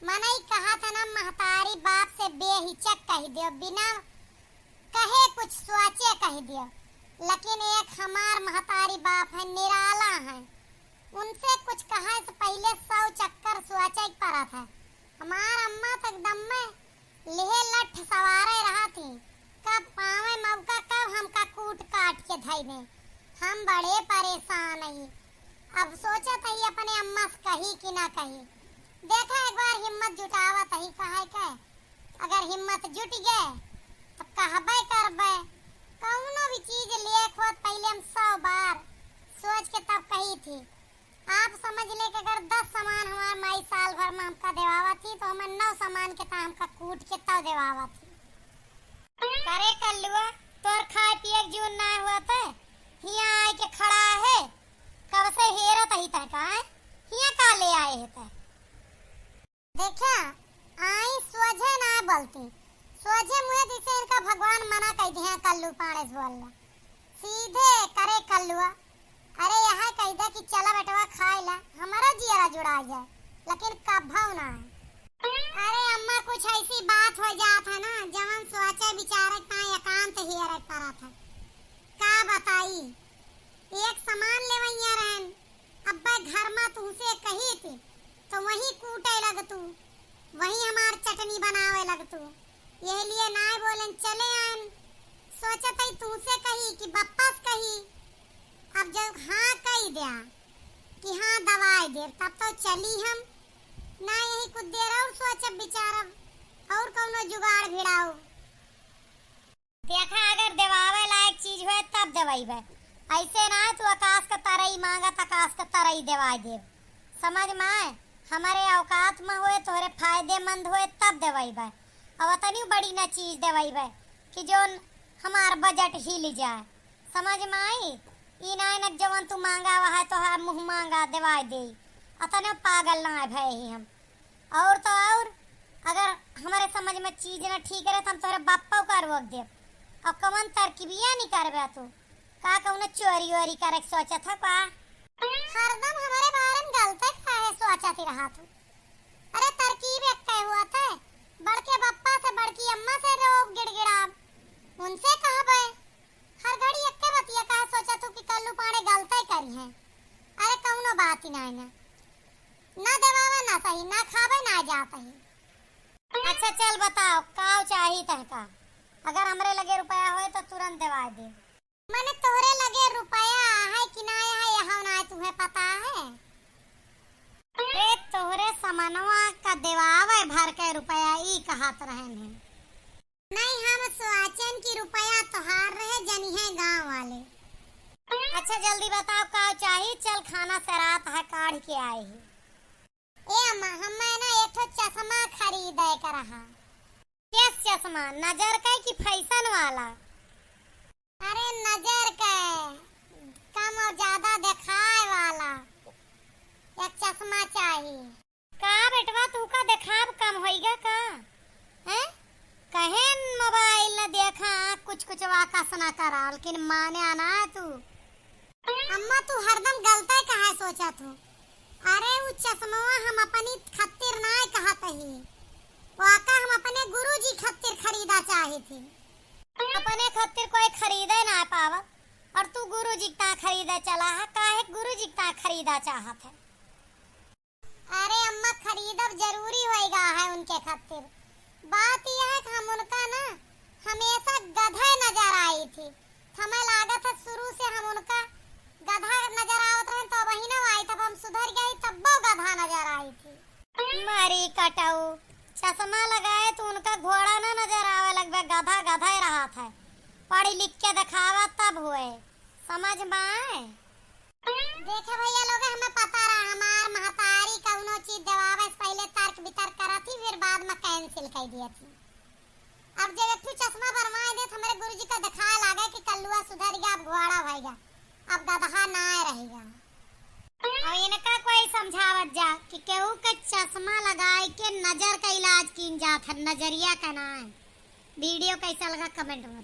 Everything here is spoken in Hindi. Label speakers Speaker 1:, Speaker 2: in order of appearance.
Speaker 1: मनई कहा था ना महतारी बाप से बेहिचक कह दियो, बिना कहे कुछ सोचे कह दियो। लेकिन एक हमार महतारी बाप है, निराला है, उनसे कुछ कहा से पहले 100 चक्कर सोचे पड़ा था। हमार अम्मा तो एकदम में लेहे लठ सवारे रहा थी, कब पावे मौका कब हमका कूट काट के धई दे। हम बड़े परेशान हैं। अब सोचा था अपने अम्मा से कही कि ना कही। देखा एक बार हिम्मत जुटावत ही कहे के, अगर हिम्मत जुट गए तो कहबे करबे। कौनो भी चीज लेख होत पहले हम 100 बार सोच के तब कही थी। आप समझ ले कि अगर 10 सामान हमार माई साल भर में हमका देवावा थी तो हमें 9 सामान के ता हमका कूट के तब देवावा थी। करे कल्लुआ तोर खाए पिए जून ना हुआ थे, हिया आए के खड़ा है, कब से हेरत ही तय का है, हिया का ले आए है तय। देखा आई सोझे ना बोलती, सोझे मुझे जैसे इनका भगवान मना कह दिया कल्लू पाड़े बोलना, सीधे करे कल्लुआ। अरे यहाँ कह दे कि चला बेटवा खाए ला, हमारा जियरा जुड़ा जाए, लेकिन कभाव ना है। अरे अम्मा कुछ ऐसी बात हो जात है ना, जवन सोचे बिचारे का एकांत ही रह पड़ा था। का बताई, एक सामान लेवैया रहन, अब्बा घर में तुमसे कही थी तो वही कूटे लग तू, वही हमार चटनी बनावे लग तू। ये लिए ना बोलन चले आन, सोचत ही तुमसे कही कि बप्पस कही। अब जब हाँ कही दिया कि हाँ दवाई दे, तब तो चली हम ना, यही कुछ देर और सोचब बेचारा और कौनो जुगाड़ भिड़ाओ। देखा अगर देवावे लायक चीज हो तब देवाईबे, ऐसे ना तू आकाश का तरई मांगा तो आकाश का तरई देवाई दे। समझ में आए, हमारे औकात में होए तोहरे फायदेमंद होए तब देवाईबे। अब तनी बड़ी ना चीज देवाईबे कि जो हमार बजट हिल जाए। समझ में आई, ई ना जवन तू मांगा वहा तो हर मुंह मांगा देवाई दे, अतने पागल ना है भाई हम। और तो और अगर हमारे समझ में चीज ना ठीक रहे तो हम तोरे बापा का रोक दे। अब कौन तरकीबिया नहीं करबे तू, का कौन चोरी वोरी करे सोचा था का? हरदम हमारे बारे में गलत काहे सोचा थी रहा तू? अरे तरकीब एक कह हुआ था, बड़के बापा से बड़की अम्मा से रोक गिड़गिड़ा, उनसे कहबे। हर घड़ी एक के बतिया काहे सोचा तू कि कल्लू पाड़े गलत करी है? अरे कौनो बात ही ना ना देवावा ना सही, ना खावे ना जाता ही। अच्छा चल बताओ काव चाहिए तहका, अगर हमरे लगे रुपया होए तो तुरंत देवा दे। मने तोहरे लगे रुपया है कि ना है यहाँ ना तुम्हें पता है? ए तोहरे समनवा का देवावे भर के रुपया ई कहत रहन है। नहीं हम सोचन की रुपया तोहार रहे जनी है गांव वाले। अच्छा जल्दी बताओ काव चाहिए, चल खाना से रात है काढ़ के आए ही। ए अम्मा हमें ना एक चश्मा खरीदे का रहा। किस चश्मा, नजर का कि फैशन वाला? अरे नजर का, कम और ज्यादा दिखाए वाला एक चश्मा चाहिए। का बेटवा तू का दिखाव कम होइगा का हैं? कहे मोबाइल न देखा कुछ कुछ वाकस ना करा, लेकिन माने आना है तू। अम्मा तू हरदम गलत कहा सोचा तू? अरे वो चश्मा हम अपनी खातिर ना कहत ही, वाका हम अपने गुरुजी खातिर खरीदा चाहे थे। अपने खातिर कोई खरीदे ना पावा और तू गुरुजी का खरीदा चला है, काहे गुरुजी का खरीदा चाहत है? अरे अम्मा खरीदब जरूरी होएगा है उनके खातिर। बात यह है कि हम उनका ना हमेशा गधा नजर आई थी, हमें लागत है शुरू से हम उनका गधा नजर आवत रहे, तो वही ना आई तब हम सुधर गई तब वो गधा नजर आई थी। मारी कटाऊ चश्मा लगाए तो उनका घोड़ा ना नजर आवे लगभग गधा गधा ही रहा था। पढ़ी लिख के दिखावा तब हुए, समझ में आए? देखे भैया लोग हमें पता रहा हमार महतारी कौनो चीज देवावे से पहले तर्क वितर्क करा थी, फिर बाद में कैंसिल कर दिया थी। अब जब एक चश्मा बनवाए दे हमारे गुरुजी का दिखाए लागे कि कल्लुआ सुधर गया, अब घोड़ा भइगा, अब गधा ना रहेगा। और इनका कोई समझावत जा कि केहू के चश्मा लगाए के नजर का इलाज किन जात है, नजरिया का ना है। वीडियो कैसा लगा कमेंट में